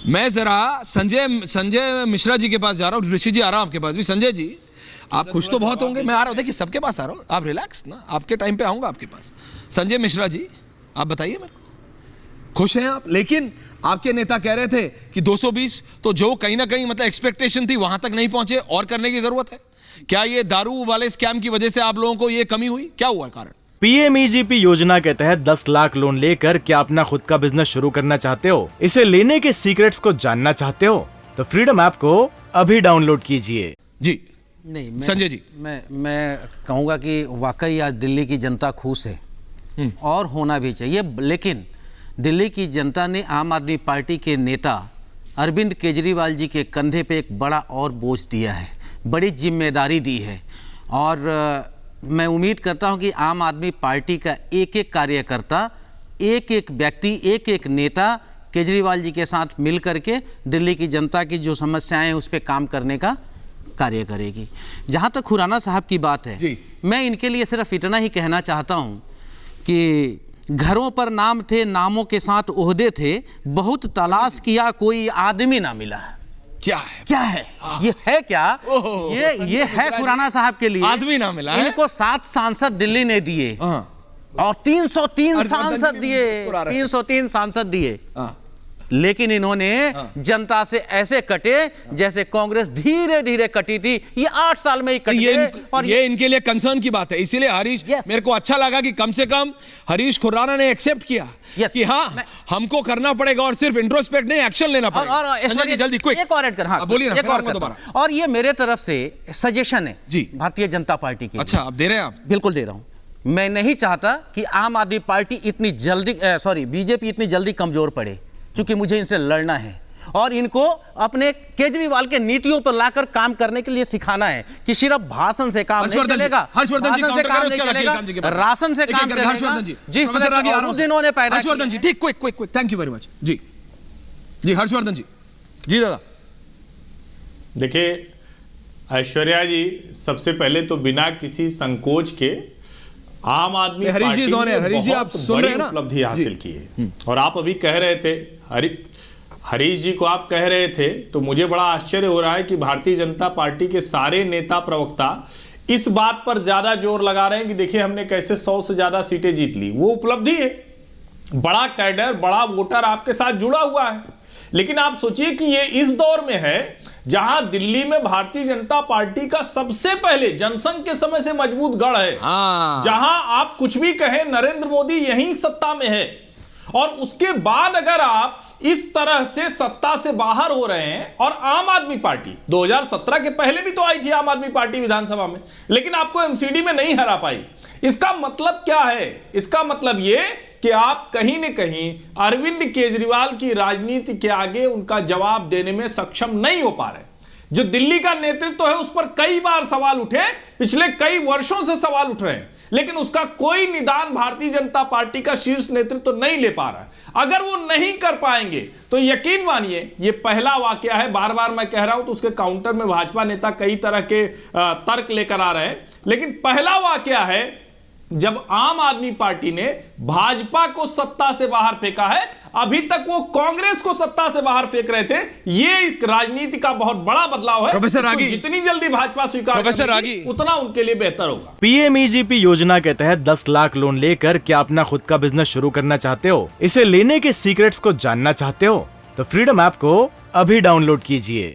मैं जरा संजय मिश्रा जी के पास जा रहा हूँ, ऋषि जी आ रहा हूँ आपके पास भी। संजय जी आप खुश तो बहुत होंगे, मैं आ रहा हूँ, देखिए सबके पास आ रहा हूँ, आप रिलैक्स ना, आपके टाइम पे आऊँगा आपके पास। संजय मिश्रा जी आप बताइए मेरे को, खुश हैं आप? लेकिन आपके नेता कह रहे थे कि 220, तो जो कहीं ना कहीं मतलब एक्सपेक्टेशन थी वहां तक नहीं पहुंचे, और करने की जरूरत है। क्या ये दारू वाले स्कैम की वजह से आप लोगों को ये कमी हुई, क्या हुआ कारण? पीएमईजीपी योजना के तहत 10 लाख लोन लेकर क्या अपना खुद का बिजनेस शुरू करना चाहते हो? इसे लेने के सीक्रेट्स को जानना चाहते हो तो फ्रीडम ऐप को अभी डाउनलोड कीजिए। जी नहीं, संजय जी मैं कहूँगा कि वाकई आज दिल्ली की जनता खुश है और होना भी चाहिए, लेकिन दिल्ली की जनता ने आम आदमी पार्टी के नेता अरविंद केजरीवाल जी के कंधे पे एक बड़ा और बोझ दिया है, बड़ी जिम्मेदारी दी है। और मैं उम्मीद करता हूं कि आम आदमी पार्टी का एक एक कार्यकर्ता, एक एक व्यक्ति, एक एक नेता केजरीवाल जी के साथ मिल करके दिल्ली की जनता की जो समस्याएं हैं उस पर काम करने का कार्य करेगी। जहां तक खुराना साहब की बात है, मैं इनके लिए सिर्फ इतना ही कहना चाहता हूं कि घरों पर नाम थे, नामों के साथ ओहदे थे, बहुत तलाश किया कोई आदमी ना मिला। क्या है ये है क्या? ये है खुराना साहब के लिए आदमी ना मिला है। इनको 7 सांसद दिल्ली ने दिए और 303 सांसद दिए, 303 सांसद दिए, लेकिन इन्होंने जनता से ऐसे कटे जैसे कांग्रेस धीरे धीरे कटी थी। ये 8 साल में ही कटी है। और ये इनके लिए कंसर्न की बात है, इसीलिए हरीश मेरे को अच्छा लगा कि कम से कम हरीश खुराना ने एक्सेप्ट किया कि हाँ हमको करना पड़ेगा और सिर्फ इंट्रोस्पेक्ट नहीं, एक्शन लेना पड़ेगा। और जल्दी क्विक एक और ऐड कर, हाँ बोलिए ना, एक और दोबारा। और ये मेरे तरफ से सजेशन है जी भारतीय जनता पार्टी की। अच्छा आप दे रहे हैं? आप बिल्कुल दे रहा हूं। मैं नहीं चाहता कि आम आदमी पार्टी इतनी जल्दी बीजेपी इतनी जल्दी कमजोर पड़े, क्योंकि मुझे इनसे लड़ना है और इनको अपने केजरीवाल के नीतियों पर लाकर काम करने के लिए सिखाना है कि सिर्फ भाषण से काम नहीं चलेगा, हर्षवर्धन जी से काम नहीं चलेगा, राशन से काम चलेगा। जिस तरह इन्होंने पैदा किया। हर्षवर्धन जी ठीक, quick, thank you very much. जी हर्षवर्धन जी दादा। देखिए ऐश्वर्या जी, सबसे पहले तो बिना किसी संकोच के आम आदमी पार्टी ने बहुत बड़ी उपलब्धि हासिल की है। और आप अभी कह रहे थे, हरीश जी को आप कह रहे थे, तो मुझे बड़ा आश्चर्य हो रहा है कि भारतीय जनता पार्टी के सारे नेता प्रवक्ता इस बात पर ज्यादा जोर लगा रहे हैं कि देखिए हमने कैसे 100 से ज्यादा सीटें जीत ली। वो उपलब्धि है, बड़ा कैडर, बड़ा वोटर आपके साथ जुड़ा हुआ है। लेकिन आप सोचिए कि ये इस दौर में है जहां दिल्ली में भारतीय जनता पार्टी का सबसे पहले जनसंघ के समय से मजबूत गढ़ है, जहां आप कुछ भी कहें नरेंद्र मोदी यहीं सत्ता में है। और उसके बाद अगर आप इस तरह से सत्ता से बाहर हो रहे हैं, और आम आदमी पार्टी 2017 के पहले भी तो आई थी आम आदमी पार्टी विधानसभा में, लेकिन आपको एमसीडी में नहीं हरा पाई। इसका मतलब क्या है? इसका मतलब यह कि आप कहीं न कहीं अरविंद केजरीवाल की राजनीति के आगे उनका जवाब देने में सक्षम नहीं हो पा रहे। जो दिल्ली का नेतृत्व है उस पर कई बार सवाल उठे, पिछले कई वर्षों से सवाल उठ रहे हैं, लेकिन उसका कोई निदान भारतीय जनता पार्टी का शीर्ष नेतृत्व नहीं ले पा रहा है। अगर वो नहीं कर पाएंगे तो यकीन मानिए ये पहला वाकया है। बार बार मैं कह रहा हूं तो उसके काउंटर में भाजपा नेता कई तरह के तर्क लेकर आ रहे हैं, लेकिन पहला वाकया है जब आम आदमी पार्टी ने भाजपा को सत्ता से बाहर फेंका है। अभी तक वो कांग्रेस को सत्ता से बाहर फेंक रहे थे। ये राजनीति का बहुत बड़ा बदलाव है। प्रोफेसर रागी, जितनी जल्दी भाजपा स्वीकार करेगी उतना उनके लिए बेहतर होगा। पीएमईजीपी योजना के तहत 10 लाख लोन लेकर क्या अपना खुद का बिजनेस शुरू करना चाहते हो? इसे लेने के सीक्रेट्स को जानना चाहते हो तो फ्रीडम ऐप को अभी डाउनलोड कीजिए।